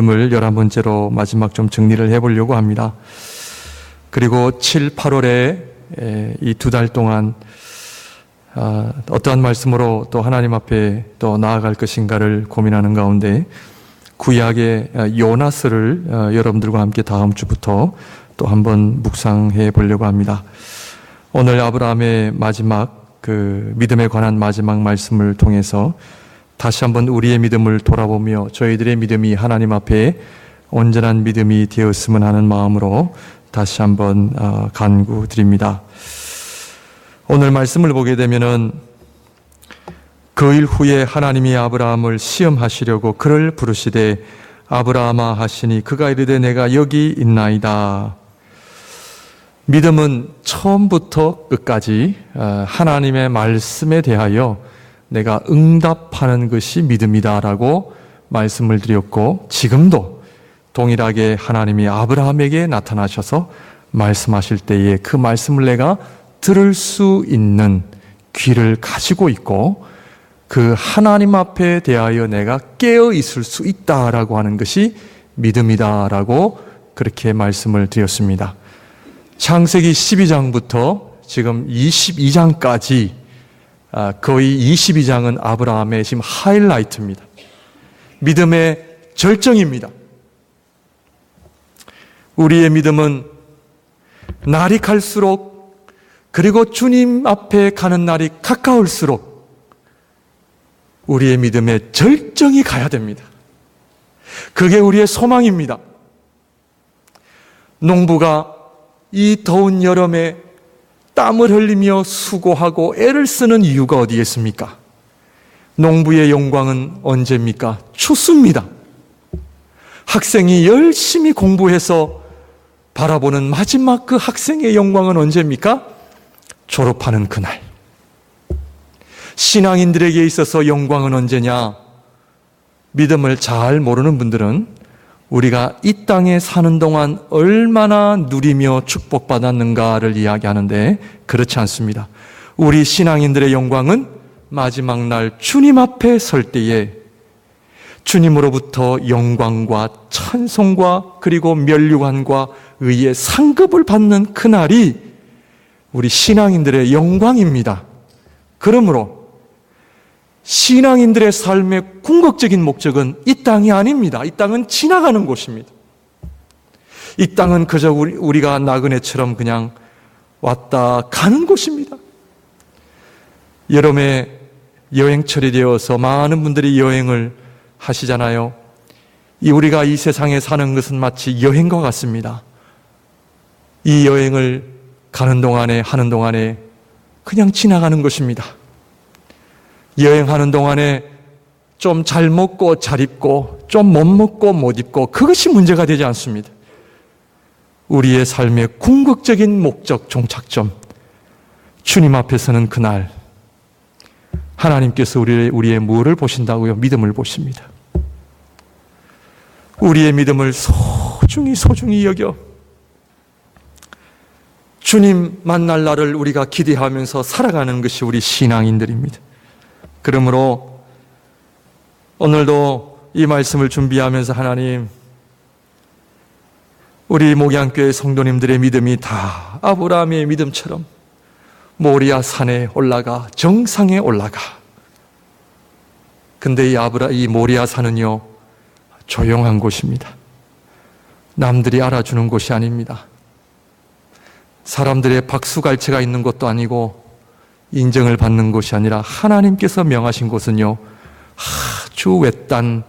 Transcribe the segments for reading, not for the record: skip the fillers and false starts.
을 11번째로 마지막 좀 정리를 해보려고 합니다. 그리고 7, 8월에 이 2달 동안 어떠한 말씀으로 또 하나님 앞에 또 나아갈 것인가를 고민하는 가운데 구약의 요나서를 여러분들과 함께 다음 주부터 또 한번 묵상해 보려고 합니다. 오늘 아브라함의 마지막 그 믿음에 관한 마지막 말씀을 통해서 다시 한번 우리의 믿음을 돌아보며 저희들의 믿음이 하나님 앞에 온전한 믿음이 되었으면 하는 마음으로 다시 한번 간구드립니다. 오늘 말씀을 보게 되면은 그 일 후에 하나님이 아브라함을 시험하시려고 그를 부르시되 아브라함아 하시니 그가 이르되 내가 여기 있나이다. 믿음은 처음부터 끝까지 하나님의 말씀에 대하여 내가 응답하는 것이 믿음이다라고 말씀을 드렸고, 지금도 동일하게 하나님이 아브라함에게 나타나셔서 말씀하실 때에 그 말씀을 내가 들을 수 있는 귀를 가지고 있고 그 하나님 앞에 대하여 내가 깨어 있을 수 있다라고 하는 것이 믿음이다라고 그렇게 말씀을 드렸습니다. 창세기 12장부터 지금 22장까지 거의 22장은 아브라함의 지금 하이라이트입니다. 믿음의 절정입니다. 우리의 믿음은 날이 갈수록, 그리고 주님 앞에 가는 날이 가까울수록 우리의 믿음의 절정이 가야 됩니다. 그게 우리의 소망입니다. 농부가 이 더운 여름에 땀을 흘리며 수고하고 애를 쓰는 이유가 어디에 있습니까? 농부의 영광은 언제입니까? 춥습니다. 학생이 열심히 공부해서 바라보는 마지막 그 학생의 영광은 언제입니까? 졸업하는 그날. 신앙인들에게 있어서 영광은 언제냐? 믿음을 잘 모르는 분들은 우리가 이 땅에 사는 동안 얼마나 누리며 축복받았는가를 이야기하는데 그렇지 않습니다. 우리 신앙인들의 영광은 마지막 날 주님 앞에 설 때에 주님으로부터 영광과 찬송과 그리고 면류관과 의의 상급을 받는 그날이 우리 신앙인들의 영광입니다. 그러므로 신앙인들의 삶의 궁극적인 목적은 이 땅이 아닙니다. 이 땅은 지나가는 곳입니다. 이 땅은 그저 우리가 나그네처럼 그냥 왔다 가는 곳입니다. 여름에 여행철이 되어서 많은 분들이 여행을 하시잖아요. 우리가 이 세상에 사는 것은 마치 여행과 같습니다. 이 여행을 하는 동안에 그냥 지나가는 것입니다. 여행하는 동안에 좀 잘 먹고 잘 입고 좀 못 먹고 못 입고 그것이 문제가 되지 않습니다. 우리의 삶의 궁극적인 목적, 종착점, 주님 앞에 서는 그날 하나님께서 우리의 무엇을 보신다고요? 믿음을 보십니다. 우리의 믿음을 소중히 여겨 주님 만날 날을 우리가 기대하면서 살아가는 것이 우리 신앙인들입니다. 그러므로 오늘도 이 말씀을 준비하면서 하나님, 우리 목양교회 성도님들의 믿음이 다 아브라함의 믿음처럼 모리아 산에 올라가 정상에 올라가. 근데 이 모리아 산은요 조용한 곳입니다. 남들이 알아주는 곳이 아닙니다. 사람들의 박수갈채가 있는 곳도 아니고 인정을 받는 곳이 아니라 하나님께서 명하신 곳은요 아주 외딴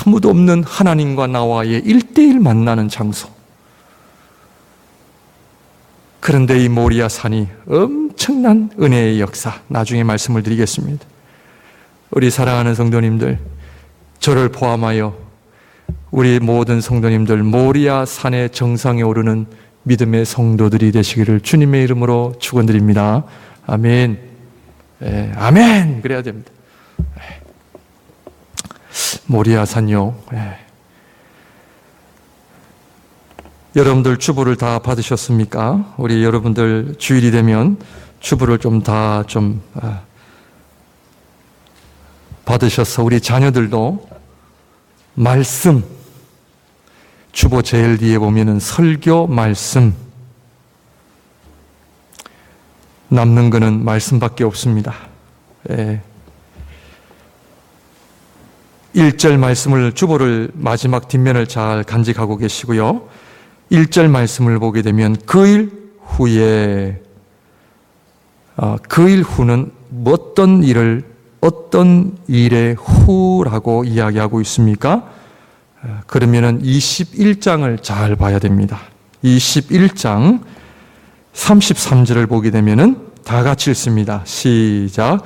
아무도 없는 하나님과 나와의 1:1 만나는 장소. 그런데 이 모리아 산이 엄청난 은혜의 역사, 나중에 말씀을 드리겠습니다. 우리 사랑하는 성도님들, 저를 포함하여 우리 모든 성도님들 모리아 산의 정상에 오르는 믿음의 성도들이 되시기를 주님의 이름으로 축원드립니다. 아멘. 아멘. 그래야 됩니다. 모리아 산요. 여러분들 주보를 다 받으셨습니까? 우리 여러분들 주일이 되면 주보를 좀 받으셔서 우리 자녀들도 말씀, 주보 제일 뒤에 보면은 설교 말씀. 남는 거는 말씀밖에 없습니다. 1절 말씀을, 주보를 마지막 뒷면을 잘 간직하고 계시고요. 1절 말씀을 보게 되면 그 일 후에, 그 일 후는 어떤 일의 후라고 이야기하고 있습니까? 그러면은 21장을 잘 봐야 됩니다. 21장 33절을 보게 되면은 다 같이 읽습니다. 시작.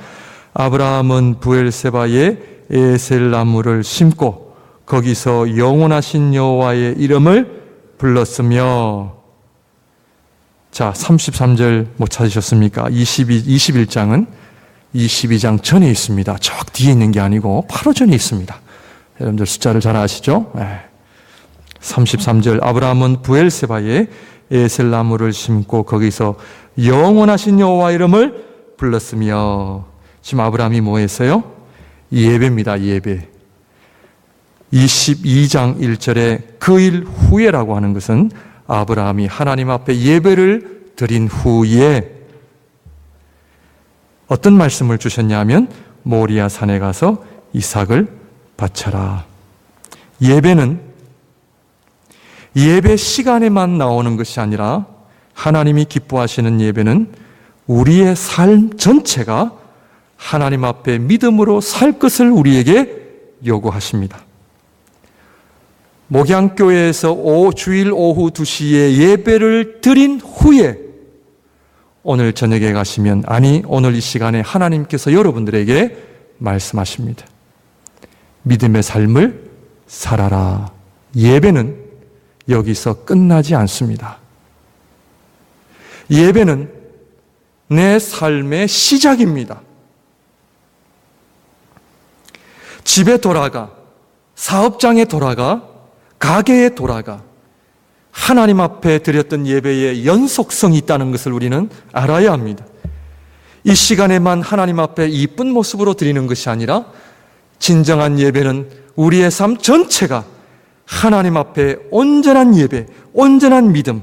아브라함은 브엘세바에 에셀나무를 심고 거기서 영원하신 여호와의 이름을 불렀으며. 자, 33절 못 찾으셨습니까? 21장은 22장 전에 있습니다. 저 뒤에 있는 게 아니고 바로 전에 있습니다. 여러분들 숫자를 잘 아시죠? 33절. 아브라함은 브엘세바에 에셀나무를 심고 거기서 영원하신 여호와 이름을 불렀으며. 지금 아브라함이 뭐 했어요? 예배입니다. 예배. 22장 1절에 그 일 후에라고 하는 것은 아브라함이 하나님 앞에 예배를 드린 후에 어떤 말씀을 주셨냐면 모리아 산에 가서 이삭을 바쳐라. 예배는 예배 시간에만 나오는 것이 아니라 하나님이 기뻐하시는 예배는 우리의 삶 전체가 하나님 앞에 믿음으로 살 것을 우리에게 요구하십니다. 목양교회에서 주일 오후 2시에 예배를 드린 후에 오늘 저녁에 가시면, 아니 오늘 이 시간에 하나님께서 여러분들에게 말씀하십니다. 믿음의 삶을 살아라. 예배는 여기서 끝나지 않습니다. 예배는 내 삶의 시작입니다. 집에 돌아가, 사업장에 돌아가, 가게에 돌아가 하나님 앞에 드렸던 예배의 연속성이 있다는 것을 우리는 알아야 합니다. 이 시간에만 하나님 앞에 이쁜 모습으로 드리는 것이 아니라 진정한 예배는 우리의 삶 전체가 하나님 앞에 온전한 예배, 온전한 믿음,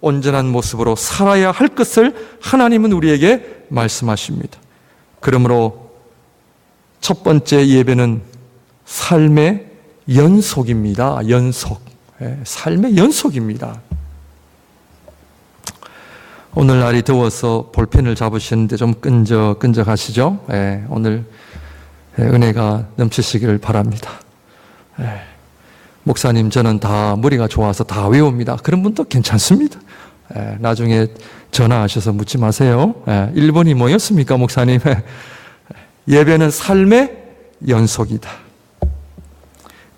온전한 모습으로 살아야 할 것을 하나님은 우리에게 말씀하십니다. 그러므로 첫 번째 예배는 삶의 연속입니다. 연속. 삶의 연속입니다. 오늘 날이 더워서 볼펜을 잡으시는데 좀 끈적끈적하시죠? 오늘 은혜가 넘치시기를 바랍니다. 목사님, 저는 다 머리가 좋아서 다 외웁니다. 그런 분도 괜찮습니다. 나중에 전화하셔서 묻지 마세요. 1번이 뭐였습니까, 목사님? 예배는 삶의 연속이다.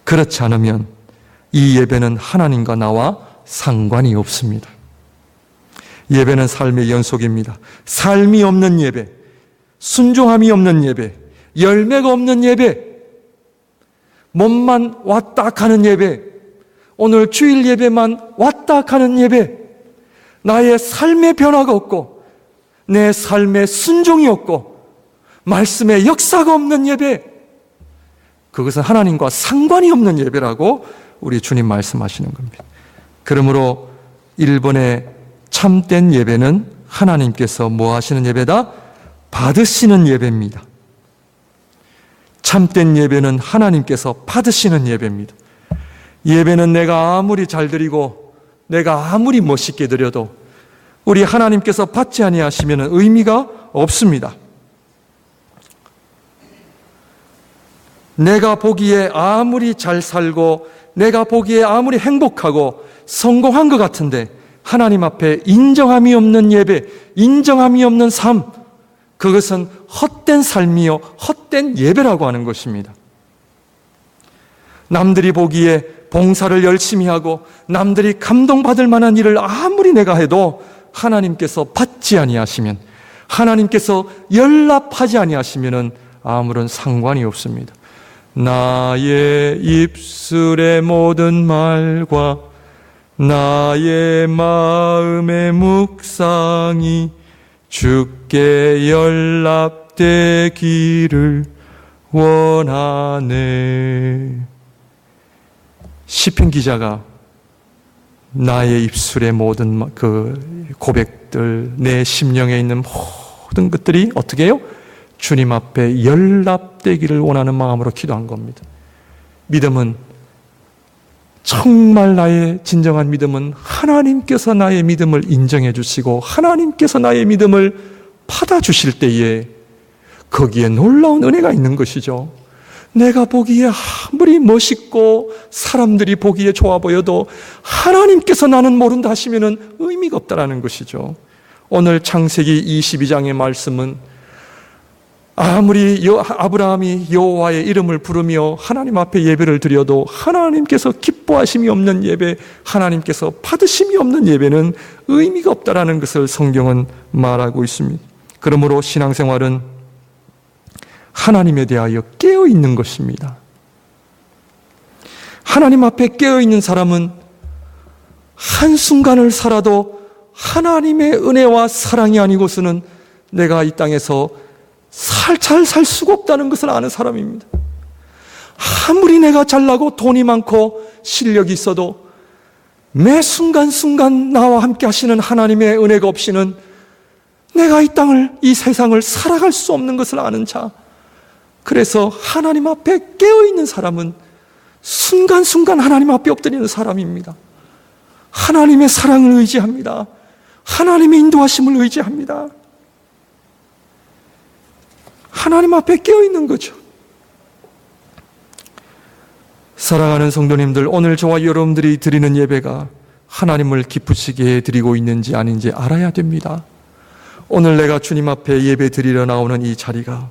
그렇지 않으면 이 예배는 하나님과 나와 상관이 없습니다. 예배는 삶의 연속입니다. 삶이 없는 예배, 순종함이 없는 예배, 열매가 없는 예배, 몸만 왔다 가는 예배, 오늘 주일 예배만 왔다 가는 예배, 나의 삶의 변화가 없고 내 삶의 순종이 없고 말씀의 역사가 없는 예배, 그것은 하나님과 상관이 없는 예배라고 우리 주님 말씀하시는 겁니다. 그러므로 1번의 참된 예배는 하나님께서 뭐 하시는 예배다? 받으시는 예배입니다. 참된 예배는 하나님께서 받으시는 예배입니다. 예배는 내가 아무리 잘 드리고 내가 아무리 멋있게 드려도 우리 하나님께서 받지 아니하시면 의미가 없습니다. 내가 보기에 아무리 잘 살고 내가 보기에 아무리 행복하고 성공한 것 같은데 하나님 앞에 인정함이 없는 예배, 인정함이 없는 삶, 그것은 헛된 삶이요 헛된 예배라고 하는 것입니다. 남들이 보기에 봉사를 열심히 하고 남들이 감동받을 만한 일을 아무리 내가 해도 하나님께서 받지 아니하시면, 하나님께서 연락하지 아니하시면 아무런 상관이 없습니다. 나의 입술의 모든 말과 나의 마음의 묵상이 주께 연락되기를 원하네. 시편 기자가 나의 입술의 모든 그 고백들, 내 심령에 있는 모든 것들이 어떻게 해요? 주님 앞에 연락되기를 원하는 마음으로 기도한 겁니다. 믿음은, 정말 나의 진정한 믿음은 하나님께서 나의 믿음을 인정해 주시고 하나님께서 나의 믿음을 받아주실 때에 거기에 놀라운 은혜가 있는 것이죠. 내가 보기에 아무리 멋있고 사람들이 보기에 좋아 보여도 하나님께서 나는 모른다 하시면 의미가 없다라는 것이죠. 오늘 창세기 22장의 말씀은 아무리 아브라함이 여호와의 이름을 부르며 하나님 앞에 예배를 드려도 하나님께서 기뻐하심이 없는 예배, 하나님께서 받으심이 없는 예배는 의미가 없다라는 것을 성경은 말하고 있습니다. 그러므로 신앙생활은 하나님에 대하여 깨어있는 것입니다. 하나님 앞에 깨어있는 사람은 한순간을 살아도 하나님의 은혜와 사랑이 아니고서는 내가 이 땅에서 잘 살 수가 없다는 것을 아는 사람입니다. 아무리 내가 잘나고 돈이 많고 실력이 있어도 매 순간순간 나와 함께 하시는 하나님의 은혜가 없이는 내가 이 세상을 살아갈 수 없는 것을 아는 자, 그래서 하나님 앞에 깨어있는 사람은 순간순간 하나님 앞에 엎드리는 사람입니다. 하나님의 사랑을 의지합니다. 하나님의 인도하심을 의지합니다. 하나님 앞에 깨어있는 거죠. 사랑하는 성도님들, 오늘 저와 여러분들이 드리는 예배가 하나님을 기쁘시게 드리고 있는지 아닌지 알아야 됩니다. 오늘 내가 주님 앞에 예배 드리러 나오는 이 자리가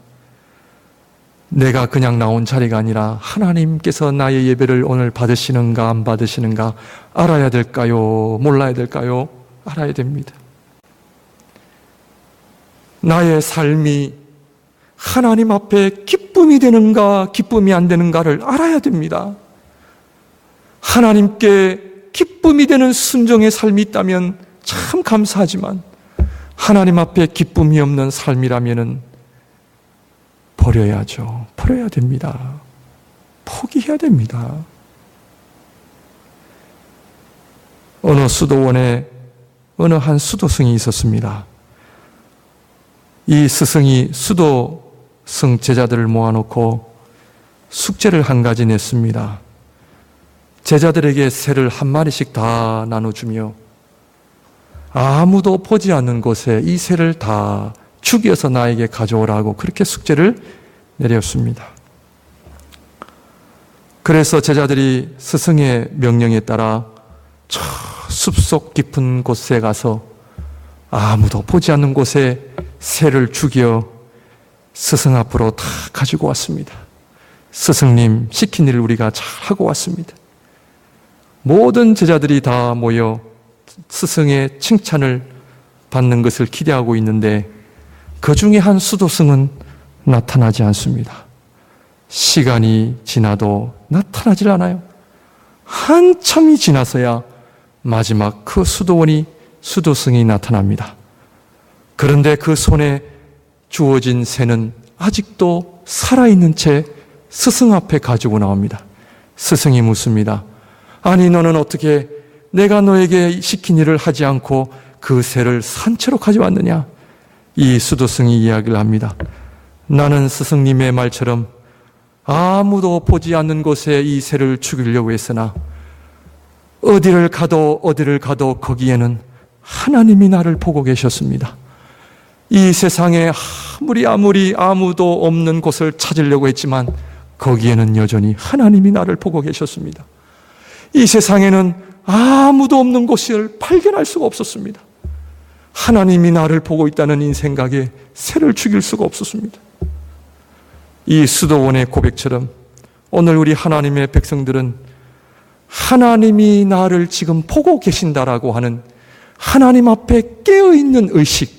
내가 그냥 나온 자리가 아니라 하나님께서 나의 예배를 오늘 받으시는가 안 받으시는가 알아야 될까요? 몰라야 될까요? 알아야 됩니다. 나의 삶이 하나님 앞에 기쁨이 되는가 기쁨이 안 되는가를 알아야 됩니다. 하나님께 기쁨이 되는 순종의 삶이 있다면 참 감사하지만 하나님 앞에 기쁨이 없는 삶이라면 버려야죠. 버려야 됩니다. 포기해야 됩니다. 어느 수도원에 어느 한 수도승이 있었습니다. 이 스승이 수도승 제자들을 모아놓고 숙제를 한 가지 냈습니다. 제자들에게 새를 한 마리씩 다 나눠주며 아무도 보지 않는 곳에 이 새를 다 죽여서 나에게 가져오라고 그렇게 숙제를 내렸습니다. 그래서 제자들이 스승의 명령에 따라 저 숲속 깊은 곳에 가서 아무도 보지 않는 곳에 새를 죽여 스승 앞으로 다 가지고 왔습니다. 스승님 시킨 일을 우리가 잘 하고 왔습니다. 모든 제자들이 다 모여 스승의 칭찬을 받는 것을 기대하고 있는데 그 중에 한 수도승은 나타나지 않습니다. 시간이 지나도 나타나질 않아요. 한참이 지나서야 마지막 그 수도승이 나타납니다. 그런데 그 손에 주어진 새는 아직도 살아있는 채 스승 앞에 가지고 나옵니다. 스승이 묻습니다. 아니 너는 어떻게 내가 너에게 시킨 일을 하지 않고 그 새를 산채로 가져왔느냐? 이 수도승이 이야기를 합니다. 나는 스승님의 말처럼 아무도 보지 않는 곳에 이 새를 죽이려고 했으나 어디를 가도 거기에는 하나님이 나를 보고 계셨습니다. 이 세상에 아무리 아무도 없는 곳을 찾으려고 했지만 거기에는 여전히 하나님이 나를 보고 계셨습니다. 이 세상에는 아무도 없는 곳을 발견할 수가 없었습니다. 하나님이 나를 보고 있다는 이 생각에 새를 죽일 수가 없었습니다. 이 수도원의 고백처럼 오늘 우리 하나님의 백성들은 하나님이 나를 지금 보고 계신다라고 하는 하나님 앞에 깨어있는 의식,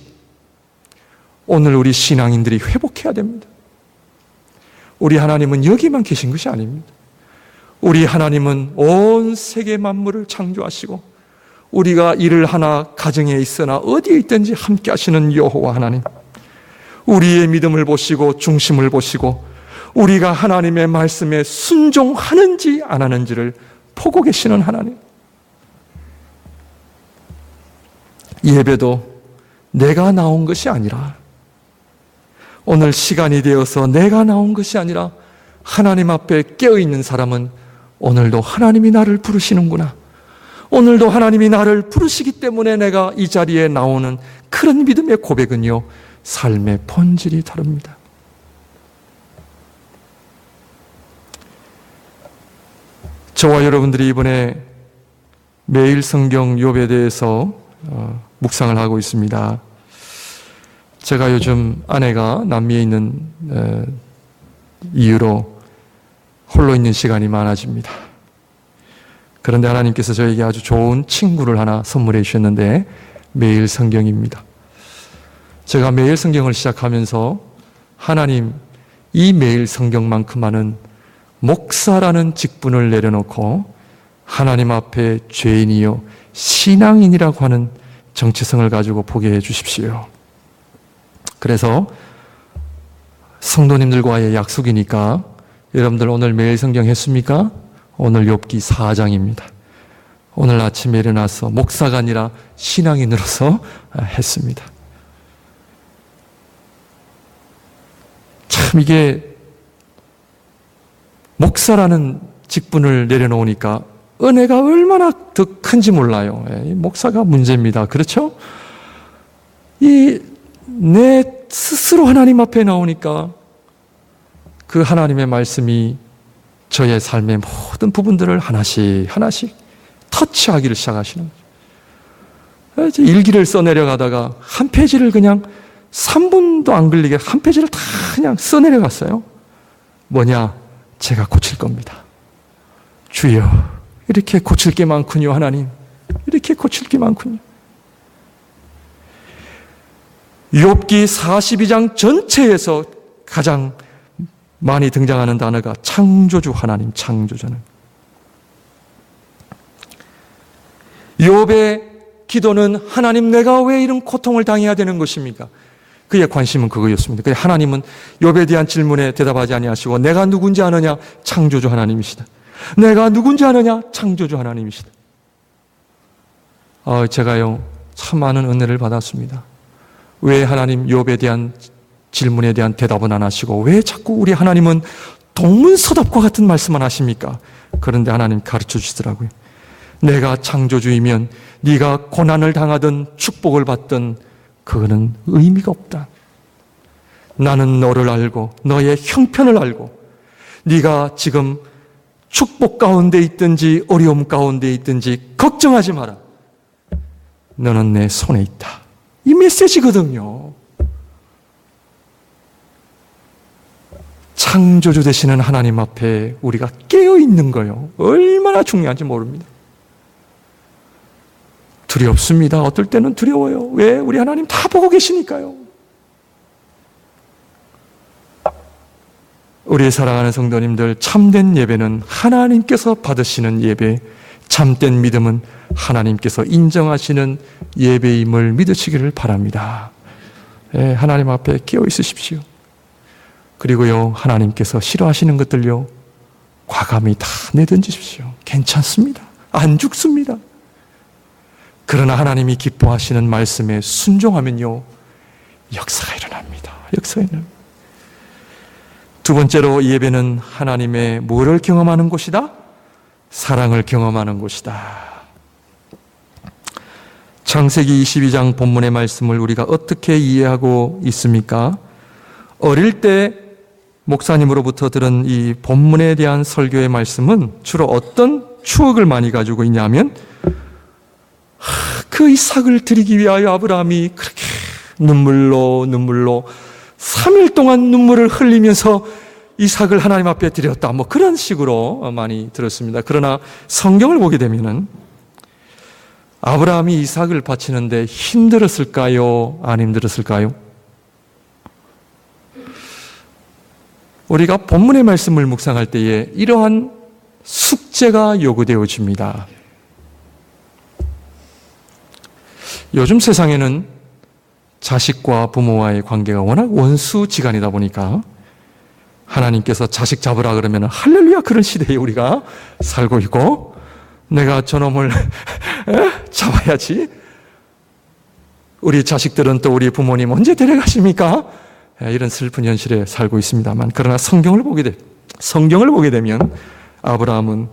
오늘 우리 신앙인들이 회복해야 됩니다. 우리 하나님은 여기만 계신 것이 아닙니다. 우리 하나님은 온 세계 만물을 창조하시고 우리가 일을 하나 가정에 있으나 어디에 있든지 함께 하시는 여호와 하나님, 우리의 믿음을 보시고 중심을 보시고 우리가 하나님의 말씀에 순종하는지 안 하는지를 보고 계시는 하나님, 예배도 내가 나온 것이 아니라, 오늘 시간이 되어서 내가 나온 것이 아니라 하나님 앞에 깨어있는 사람은 오늘도 하나님이 나를 부르시는구나, 오늘도 하나님이 나를 부르시기 때문에 내가 이 자리에 나오는 그런 믿음의 고백은요, 삶의 본질이 다릅니다. 저와 여러분들이 이번에 매일 성경 욥에 대해서 묵상을 하고 있습니다. 제가 요즘 아내가 남미에 있는 이유로 홀로 있는 시간이 많아집니다. 그런데 하나님께서 저에게 아주 좋은 친구를 하나 선물해 주셨는데 매일 성경입니다. 제가 매일 성경을 시작하면서 하나님, 이 매일 성경만큼 많은 목사라는 직분을 내려놓고 하나님 앞에 죄인이요 신앙인이라고 하는 정체성을 가지고 보게 해 주십시오. 그래서 성도님들과의 약속이니까 여러분들 오늘 매일 성경 했습니까? 오늘 욥기 4장입니다. 오늘 아침에 일어나서 목사가 아니라 신앙인으로서 했습니다. 참 이게 목사라는 직분을 내려놓으니까 은혜가 얼마나 더 큰지 몰라요. 목사가 문제입니다. 그렇죠? 내 스스로 하나님 앞에 나오니까 그 하나님의 말씀이 저의 삶의 모든 부분들을 하나씩 터치하기를 시작하시는 거죠. 일기를 써내려가다가 한 페이지를 그냥 3분도 안 걸리게 한 페이지를 다 그냥 써내려갔어요. 뭐냐? 제가 고칠 겁니다. 주여, 이렇게 고칠 게 많군요. 하나님, 이렇게 고칠 게 많군요. 욥기 42장 전체에서 가장 많이 등장하는 단어가 창조주 하나님, 창조주는. 욥의 기도는 하나님, 내가 왜 이런 고통을 당해야 되는 것입니까? 그의 관심은 그거였습니다. 그래서 하나님은 욥에 대한 질문에 대답하지 아니하시고 내가 누군지 아느냐? 창조주 하나님이시다. 내가 누군지 아느냐? 창조주 하나님이시다. 제가요 참 많은 은혜를 받았습니다. 왜 하나님 욥에 대한 질문에 대한 대답은 안 하시고 왜 자꾸 우리 하나님은 동문서답과 같은 말씀만 하십니까? 그런데 하나님 가르쳐 주시더라고요. 내가 창조주이면 네가 고난을 당하든 축복을 받든 그거는 의미가 없다. 나는 너를 알고 너의 형편을 알고 네가 지금 축복 가운데 있든지 어려움 가운데 있든지 걱정하지 마라. 너는 내 손에 있다. 이 메시지거든요. 창조주 되시는 하나님 앞에 우리가 깨어있는 거요. 얼마나 중요한지 모릅니다. 두렵습니다. 어떨 때는 두려워요. 왜? 우리 하나님 다 보고 계시니까요. 우리 사랑하는 성도님들, 참된 예배는 하나님께서 받으시는 예배, 참된 믿음은 하나님께서 인정하시는 예배임을 믿으시기를 바랍니다. 하나님 앞에 깨어 있으십시오. 그리고요, 하나님께서 싫어하시는 것들요, 과감히 다 내던지십시오. 괜찮습니다. 안 죽습니다. 그러나 하나님이 기뻐하시는 말씀에 순종하면요, 역사가 일어납니다. 역사가 일어납니다. 두 번째로, 예배는 하나님의 뭐를 경험하는 곳이다? 사랑을 경험하는 곳이다. 창세기 22장 본문의 말씀을 우리가 어떻게 이해하고 있습니까? 어릴 때 목사님으로부터 들은 이 본문에 대한 설교의 말씀은 주로 어떤 추억을 많이 가지고 있냐면, 그 이삭을 드리기 위하여 아브라함이 그렇게 눈물로 3일 동안 눈물을 흘리면서 이삭을 하나님 앞에 드렸다. 뭐 그런 식으로 많이 들었습니다. 그러나 성경을 보게 되면은 아브라함이 이삭을 바치는데 힘들었을까요? 안 힘들었을까요? 우리가 본문의 말씀을 묵상할 때에 이러한 숙제가 요구되어집니다. 요즘 세상에는 자식과 부모와의 관계가 워낙 원수지간이다 보니까 하나님께서 자식 잡으라 그러면 할렐루야, 그런 시대에 우리가 살고 있고, 내가 저놈을 잡아야지, 우리 자식들은 또 우리 부모님 언제 데려가십니까? 이런 슬픈 현실에 살고 있습니다만, 그러나 성경을 보게 되면 아브라함은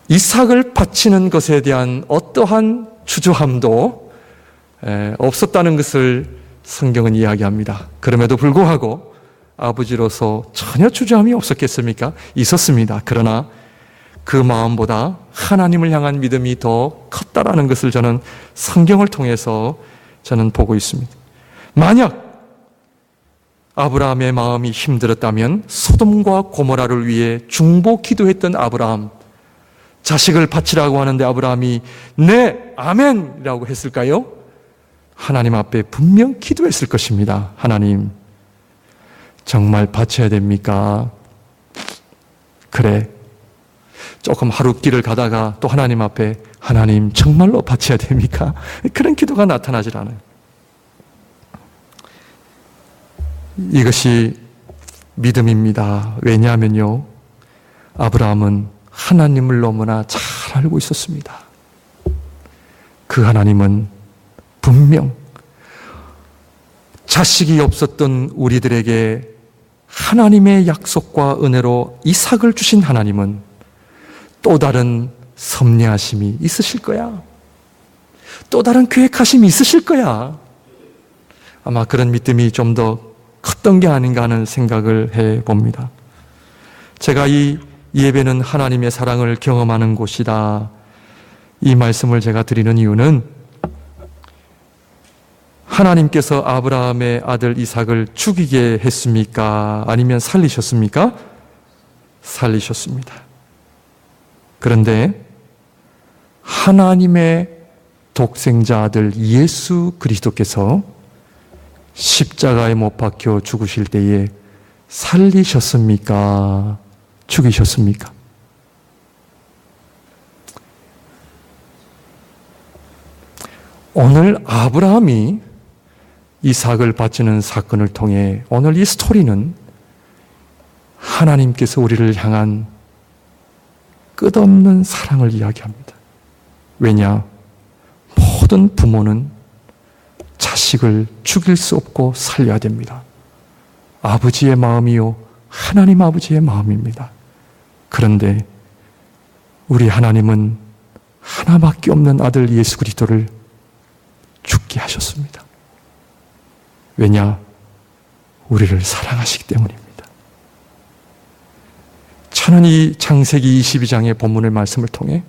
이삭을 바치는 것에 대한 어떠한 주저함도 없었다는 것을 성경은 이야기합니다. 그럼에도 불구하고 아버지로서 전혀 주저함이 없었겠습니까? 있었습니다. 그러나 그 마음보다 하나님을 향한 믿음이 더 컸다라는 것을 저는 성경을 통해서 저는 보고 있습니다. 만약 아브라함의 마음이 힘들었다면 소돔과 고모라를 위해 중보 기도했던 아브라함, 자식을 바치라고 하는데 아브라함이 네, 아멘이라고 했을까요? 하나님 앞에 분명 기도했을 것입니다. 하나님, 정말 바쳐야 됩니까? 그래. 조금 하루 길을 가다가 또 하나님 앞에 하나님 정말로 바쳐야 됩니까? 그런 기도가 나타나질 않아요. 이것이 믿음입니다. 왜냐하면요, 아브라함은 하나님을 너무나 잘 알고 있었습니다. 그 하나님은 분명 자식이 없었던 우리들에게 하나님의 약속과 은혜로 이삭을 주신 하나님은 또 다른 섭리하심이 있으실 거야. 또 다른 계획하심이 있으실 거야. 아마 그런 믿음이 좀 더 컸던 게 아닌가 하는 생각을 해봅니다. 제가 이 예배는 하나님의 사랑을 경험하는 곳이다, 이 말씀을 제가 드리는 이유는 하나님께서 아브라함의 아들 이삭을 죽이게 했습니까? 아니면 살리셨습니까? 살리셨습니다. 그런데 하나님의 독생자 아들 예수 그리스도께서 십자가에 못 박혀 죽으실 때에 살리셨습니까? 죽이셨습니까? 오늘 아브라함이 이삭을 바치는 사건을 통해 오늘 이 스토리는 하나님께서 우리를 향한 끝없는 사랑을 이야기합니다. 왜냐? 모든 부모는 자식을 죽일 수 없고 살려야 됩니다. 아버지의 마음이요, 하나님 아버지의 마음입니다. 그런데 우리 하나님은 하나밖에 없는 아들 예수 그리스도를 죽게 하셨습니다. 왜냐? 우리를 사랑하시기 때문입니다. 저는 이 창세기 22장의 본문의 말씀을 통해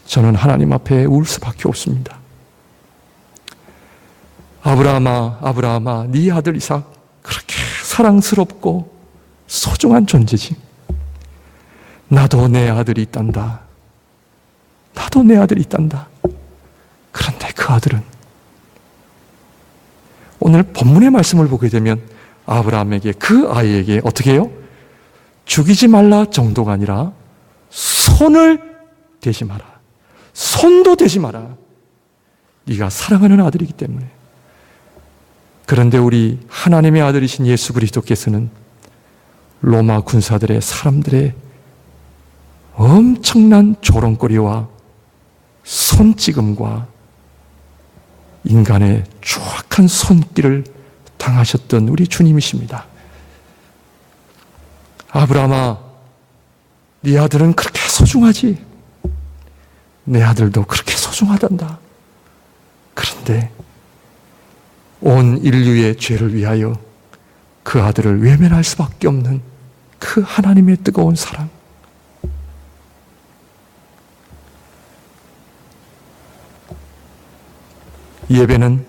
저는 하나님 앞에 울 수밖에 없습니다. 아브라함아, 아브라함아, 네 아들 이삭 그렇게 사랑스럽고 소중한 존재지. 나도 내 아들이 있단다. 나도 내 아들이 있단다. 그런데 그 아들은 오늘 본문의 말씀을 보게 되면 아브라함에게, 그 아이에게 어떻게 해요? 죽이지 말라 정도가 아니라 손을 대지 마라. 손도 대지 마라. 네가 사랑하는 아들이기 때문에. 그런데 우리 하나님의 아들이신 예수 그리스도께서는 로마 군사들의, 사람들의 엄청난 조롱거리와 손찌검과 인간의 추악한 손길을 당하셨던 우리 주님이십니다. 아브라함아, 네 아들은 그렇게 소중하지. 내 아들도 그렇게 소중하단다. 그런데 온 인류의 죄를 위하여 그 아들을 외면할 수밖에 없는 그 하나님의 뜨거운 사랑. 예배는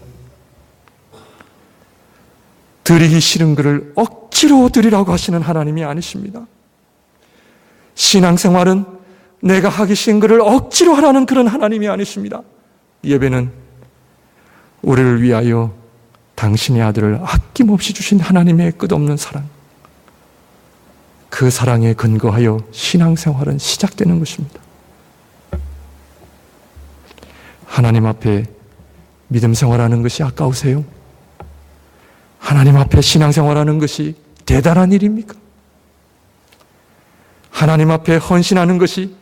드리기 싫은 것을 억지로 드리라고 하시는 하나님이 아니십니다. 신앙생활은 내가 하기 싫은 것을 억지로 하라는 그런 하나님이 아니십니다. 예배는 우리를 위하여 당신의 아들을 아낌없이 주신 하나님의 끝없는 사랑, 그 사랑에 근거하여 신앙생활은 시작되는 것입니다. 하나님 앞에 믿음 생활하는 것이 아까우세요? 하나님 앞에 신앙생활하는 것이 대단한 일입니까? 하나님 앞에 헌신하는 것이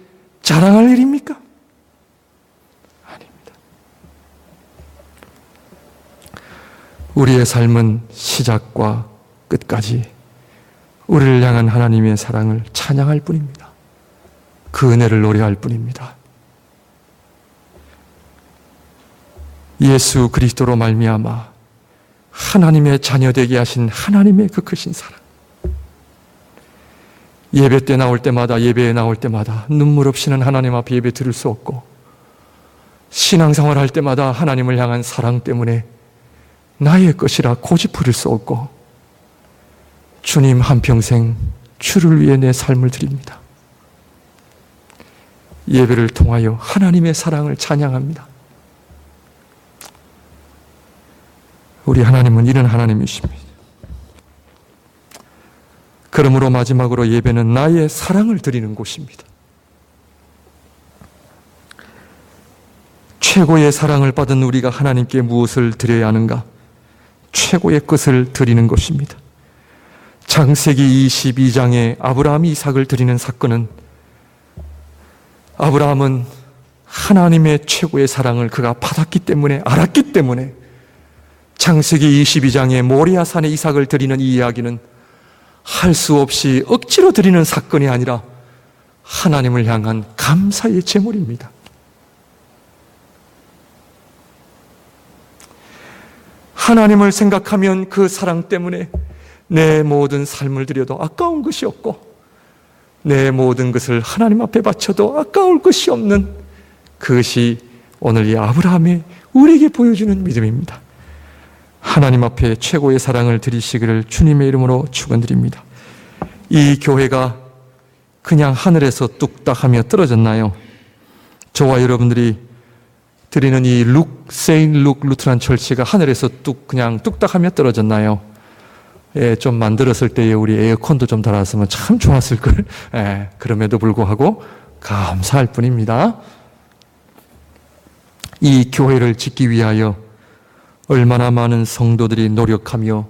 자랑할 일입니까? 아닙니다. 우리의 삶은 시작과 끝까지 우리를 향한 하나님의 사랑을 찬양할 뿐입니다. 그 은혜를 노래할 뿐입니다. 예수 그리스도로 말미암아 하나님의 자녀되게 하신 하나님의 그 크신 사랑. 예배 때 나올 때마다, 예배에 나올 때마다 눈물 없이는 하나님 앞에 예배 드릴 수 없고, 신앙생활 할 때마다 하나님을 향한 사랑 때문에 나의 것이라 고집 부릴 수 없고, 주님 한평생 주를 위해 내 삶을 드립니다. 예배를 통하여 하나님의 사랑을 찬양합니다. 우리 하나님은 이런 하나님이십니다. 그러므로 마지막으로 예배는 나의 사랑을 드리는 곳입니다. 최고의 사랑을 받은 우리가 하나님께 무엇을 드려야 하는가? 최고의 것을 드리는 것입니다. 창세기 22장에 아브라함이 이삭을 드리는 사건은, 아브라함은 하나님의 최고의 사랑을 그가 받았기 때문에, 알았기 때문에 창세기 22장에 모리아산에 이삭을 드리는 이 이야기는 할 수 없이 억지로 드리는 사건이 아니라 하나님을 향한 감사의 제물입니다. 하나님을 생각하면 그 사랑 때문에 내 모든 삶을 드려도 아까운 것이 없고, 내 모든 것을 하나님 앞에 바쳐도 아까울 것이 없는, 그것이 오늘 이 아브라함이 우리에게 보여주는 믿음입니다. 하나님 앞에 최고의 사랑을 드리시기를 주님의 이름으로 축원드립니다. 이 교회가 그냥 하늘에서 뚝딱하며 떨어졌나요? 저와 여러분들이 드리는 이 세인트 룩 루트란 철치가 하늘에서 그냥 뚝딱하며 떨어졌나요? 예, 좀 만들었을 때에 우리 에어컨도 좀 달았으면 참 좋았을 걸. 예, 그럼에도 불구하고 감사할 뿐입니다. 이 교회를 짓기 위하여 얼마나 많은 성도들이 노력하며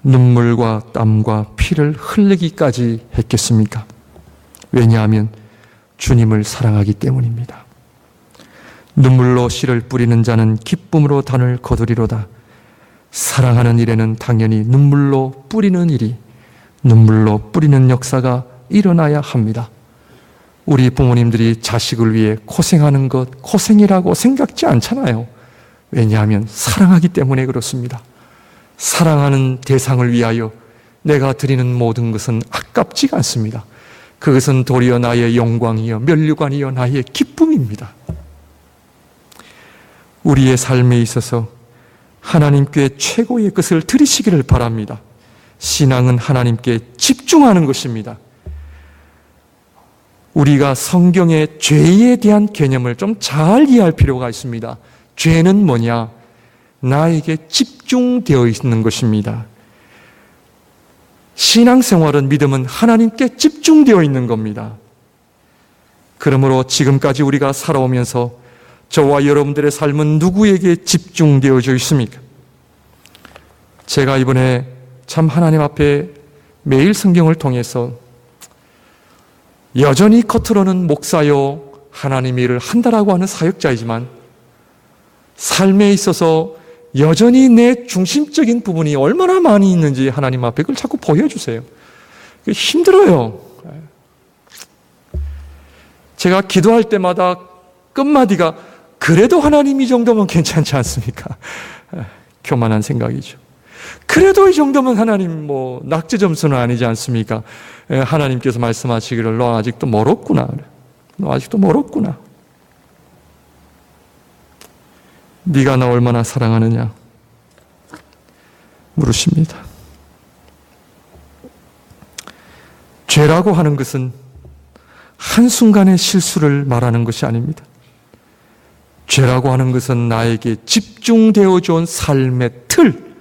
눈물과 땀과 피를 흘리기까지 했겠습니까? 왜냐하면 주님을 사랑하기 때문입니다. 눈물로 씨를 뿌리는 자는 기쁨으로 단을 거두리로다. 사랑하는 일에는 당연히 눈물로 뿌리는 일이, 눈물로 뿌리는 역사가 일어나야 합니다. 우리 부모님들이 자식을 위해 고생하는 것 고생이라고 생각지 않잖아요. 왜냐하면 사랑하기 때문에 그렇습니다. 사랑하는 대상을 위하여 내가 드리는 모든 것은 아깝지가 않습니다. 그것은 도리어 나의 영광이요 면류관이요 나의 기쁨입니다. 우리의 삶에 있어서 하나님께 최고의 것을 드리시기를 바랍니다. 신앙은 하나님께 집중하는 것입니다. 우리가 성경의 죄에 대한 개념을 좀 잘 이해할 필요가 있습니다. 죄는 뭐냐? 나에게 집중되어 있는 것입니다. 신앙생활은, 믿음은 하나님께 집중되어 있는 겁니다. 그러므로 지금까지 우리가 살아오면서 저와 여러분들의 삶은 누구에게 집중되어져 있습니까? 제가 이번에 참 하나님 앞에 매일 성경을 통해서 여전히 겉으로는 목사요 하나님 일을 한다라고 하는 사역자이지만 삶에 있어서 여전히 내 중심적인 부분이 얼마나 많이 있는지 하나님 앞에 그걸 자꾸 보여주세요. 힘들어요. 제가 기도할 때마다 끝마디가 그래도 하나님 이 정도면 괜찮지 않습니까? 교만한 생각이죠. 그래도 이 정도면 하나님 낙제 점수는 아니지 않습니까? 하나님께서 말씀하시기를 너 아직도 멀었구나. 너 아직도 멀었구나. 네가 나 얼마나 사랑하느냐 물으십니다. 죄라고 하는 것은 한순간의 실수를 말하는 것이 아닙니다. 죄라고 하는 것은 나에게 집중되어져 온 삶의 틀.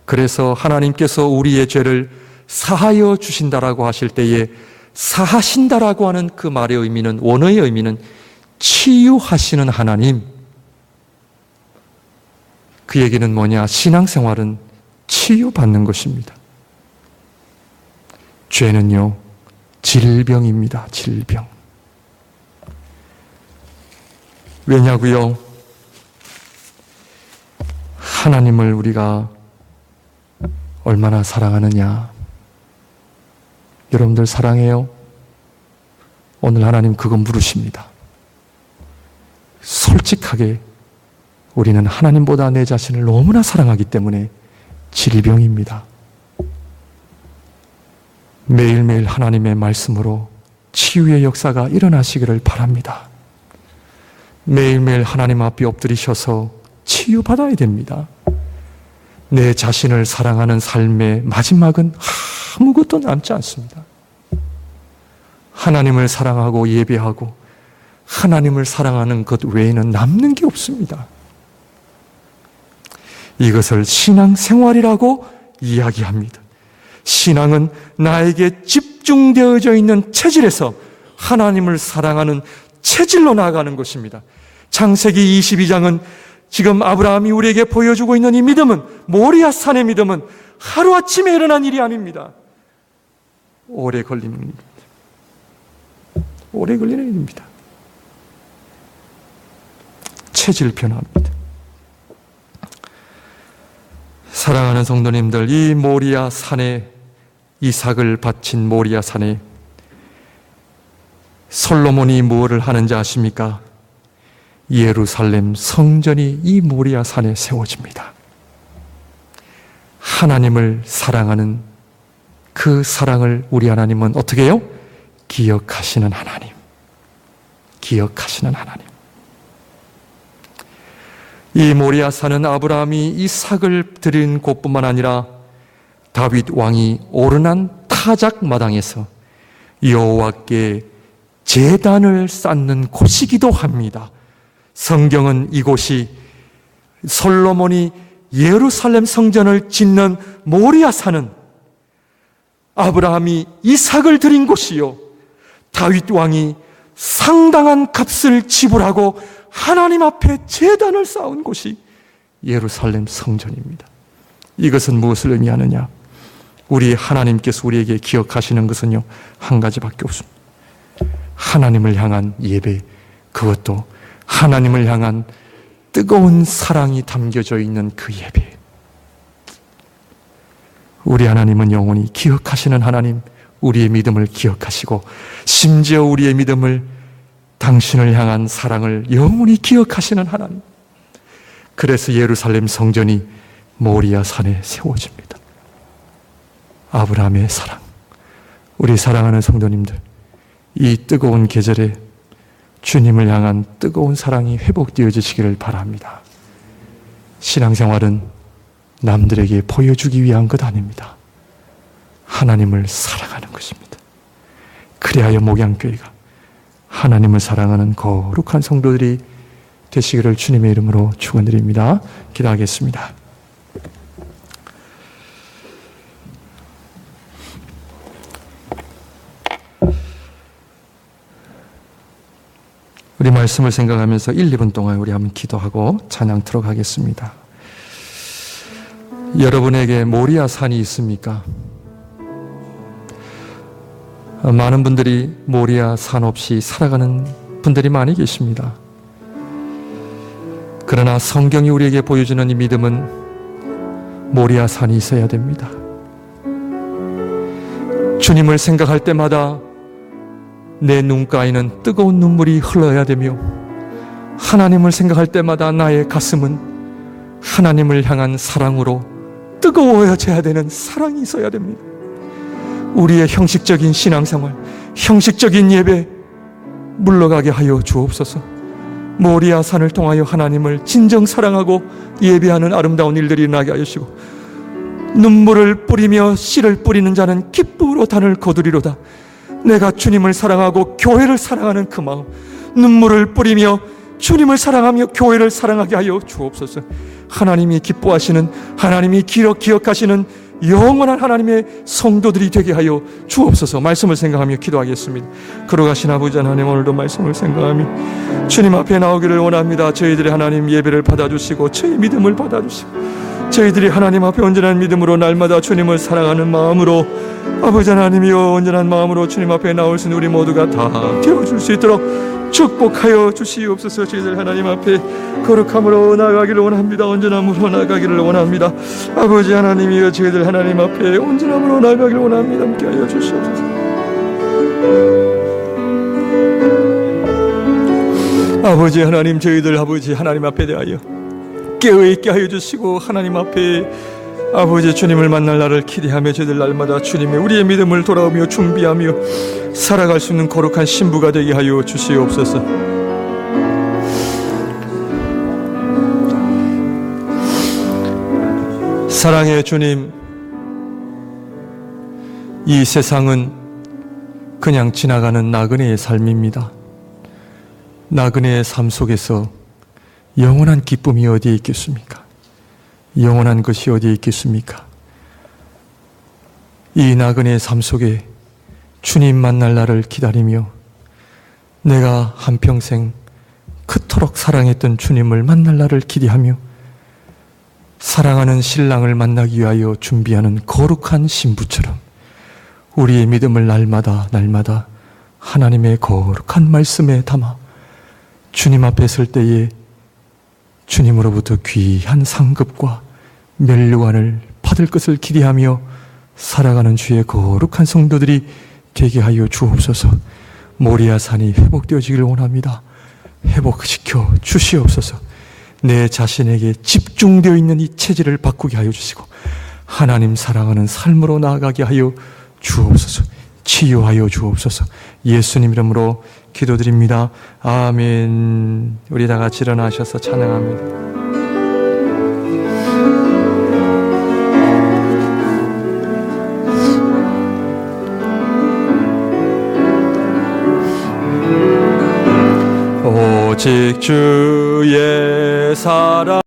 그래서 하나님께서 우리의 죄를 사하여 주신다라고 하실 때에 사하신다라고 하는 그 말의 의미는, 원어의 의미는 치유하시는 하나님. 그 얘기는 뭐냐? 신앙생활은 치유받는 것입니다. 죄는요, 질병입니다. 질병. 하나님을 우리가 얼마나 사랑하느냐? 여러분들 사랑해요? 오늘 하나님 그거 물으십니다. 솔직하게 우리는 하나님보다 내 자신을 너무나 사랑하기 때문에 질병입니다. 매일매일 하나님의 말씀으로 치유의 역사가 일어나시기를 바랍니다. 매일매일 하나님 앞에 엎드리셔서 치유받아야 됩니다. 내 자신을 사랑하는 삶의 마지막은 아무것도 남지 않습니다. 하나님을 사랑하고 예배하고 하나님을 사랑하는 것 외에는 남는 게 없습니다. 이것을 신앙생활이라고 이야기합니다. 신앙은 나에게 집중되어져 있는 체질에서 하나님을 사랑하는 체질로 나아가는 것입니다. 창세기 22장은 지금 아브라함이 우리에게 보여주고 있는 이 믿음은, 모리아 산의 믿음은 하루아침에 일어난 일이 아닙니다. 오래 걸리는 일입니다. 오래 걸리는 일입니다. 체질 변화입니다. 사랑하는 성도님들, 이 모리아 산에, 이삭을 바친 모리아 산에 솔로몬이 무엇을 하는지 아십니까? 예루살렘 성전이 이 모리아 산에 세워집니다. 하나님을 사랑하는 그 사랑을 우리 하나님은 어떻게 해요? 기억하시는 하나님. 기억하시는 하나님. 이 모리아 산은 아브라함이 이삭을 드린 곳뿐만 아니라 다윗 왕이 오르난 타작 마당에서 여호와께 제단을 쌓는 곳이기도 합니다. 성경은 이곳이 솔로몬이 예루살렘 성전을 짓는 모리아 산은 아브라함이 이삭을 드린 곳이요, 다윗 왕이 상당한 값을 지불하고 하나님 앞에 제단을 쌓은 곳이 예루살렘 성전입니다. 이것은 무엇을 의미하느냐? 우리 하나님께서 우리에게 기억하시는 것은요, 한 가지밖에 없습니다. 하나님을 향한 예배, 그것도 하나님을 향한 뜨거운 사랑이 담겨져 있는 그 예배. 우리 하나님은 영원히 기억하시는 하나님, 우리의 믿음을 기억하시고 심지어 우리의 믿음을, 당신을 향한 사랑을 영원히 기억하시는 하나님. 그래서 예루살렘 성전이 모리아 산에 세워집니다. 아브라함의 사랑. 우리 사랑하는 성도님들, 이 뜨거운 계절에 주님을 향한 뜨거운 사랑이 회복되어지시기를 바랍니다. 신앙생활은 남들에게 보여주기 위한 것 아닙니다. 하나님을 사랑하는 것입니다. 그리하여 목양교회가 하나님을 사랑하는 거룩한 성도들이 되시기를 주님의 이름으로 축원드립니다. 기도하겠습니다. 우리 말씀을 생각하면서 1, 2분 동안 우리 한번 기도하고 찬양 들어가겠습니다. 여러분에게 모리아 산이 있습니까? 많은 분들이 모리아 산 없이 살아가는 분들이 많이 계십니다. 그러나 성경이 우리에게 보여주는 이 믿음은 모리아 산이 있어야 됩니다. 주님을 생각할 때마다 내 눈가에는 뜨거운 눈물이 흘러야 되며, 하나님을 생각할 때마다 나의 가슴은 하나님을 향한 사랑으로 뜨거워져야 되는 사랑이 있어야 됩니다. 우리의 형식적인 신앙생활, 형식적인 예배 물러가게 하여 주옵소서. 모리아 산을 통하여 하나님을 진정 사랑하고 예배하는 아름다운 일들이 일어나게 하시고, 눈물을 뿌리며 씨를 뿌리는 자는 기쁨으로 단을 거두리로다. 내가 주님을 사랑하고 교회를 사랑하는 그 마음, 눈물을 뿌리며 주님을 사랑하며 교회를 사랑하게 하여 주옵소서. 하나님이 기뻐하시는, 하나님이 기억하시는 영원한 하나님의 성도들이 되게 하여 주옵소서. 말씀을 생각하며 기도하겠습니다. 걸어가신 아버지 하나님, 오늘도 말씀을 생각하며 주님 앞에 나오기를 원합니다. 저희들의 하나님 예배를 받아주시고 저희 믿음을 받아주시고 저희들이 하나님 앞에 온전한 믿음으로 날마다 주님을 사랑하는 마음으로 아버지 하나님이여 온전한 마음으로 주님 앞에 나올 수 있는 우리 모두가 다 되어줄 수 있도록 축복하여 주시옵소서. 저희들 하나님 앞에 거룩함으로 나아가기를 원합니다. 온전함으로 나아가기를 원합니다. 아버지 하나님이여 저희들 하나님 앞에 온전함으로 나아가기를 원합니다. 함께하여 주시옵소서. 아버지 하나님, 저희들 아버지 하나님 앞에 대하여 깨어있게 하여 주시고 하나님 앞에 아버지 주님을 만날 날을 기대하며 저희들 날마다 주님의 우리의 믿음을 돌아오며 준비하며 살아갈 수 있는 거룩한 신부가 되게 하여 주시옵소서. 사랑의 주님, 이 세상은 그냥 지나가는 나그네의 삶입니다. 나그네의 삶 속에서 영원한 기쁨이 어디에 있겠습니까? 영원한 것이 어디에 있겠습니까? 이 나그네의 삶 속에 주님 만날 날을 기다리며 내가 한평생 그토록 사랑했던 주님을 만날 날을 기대하며 사랑하는 신랑을 만나기 위하여 준비하는 거룩한 신부처럼 우리의 믿음을 날마다 하나님의 거룩한 말씀에 담아 주님 앞에 설 때에 주님으로부터 귀한 상급과 면류관을 받을 것을 기대하며 살아가는 주의 거룩한 성도들이 되게 하여 주옵소서. 모리아산이 회복되어지기를 원합니다. 회복시켜 주시옵소서. 내 자신에게 집중되어 있는 이 체질을 바꾸게 하여 주시고 하나님 사랑하는 삶으로 나아가게 하여 주옵소서. 치유하여 주옵소서. 예수님 이름으로 기도드립니다. 아멘. 우리 다 같이 일어나셔서 찬양합니다. 오직 주의 사랑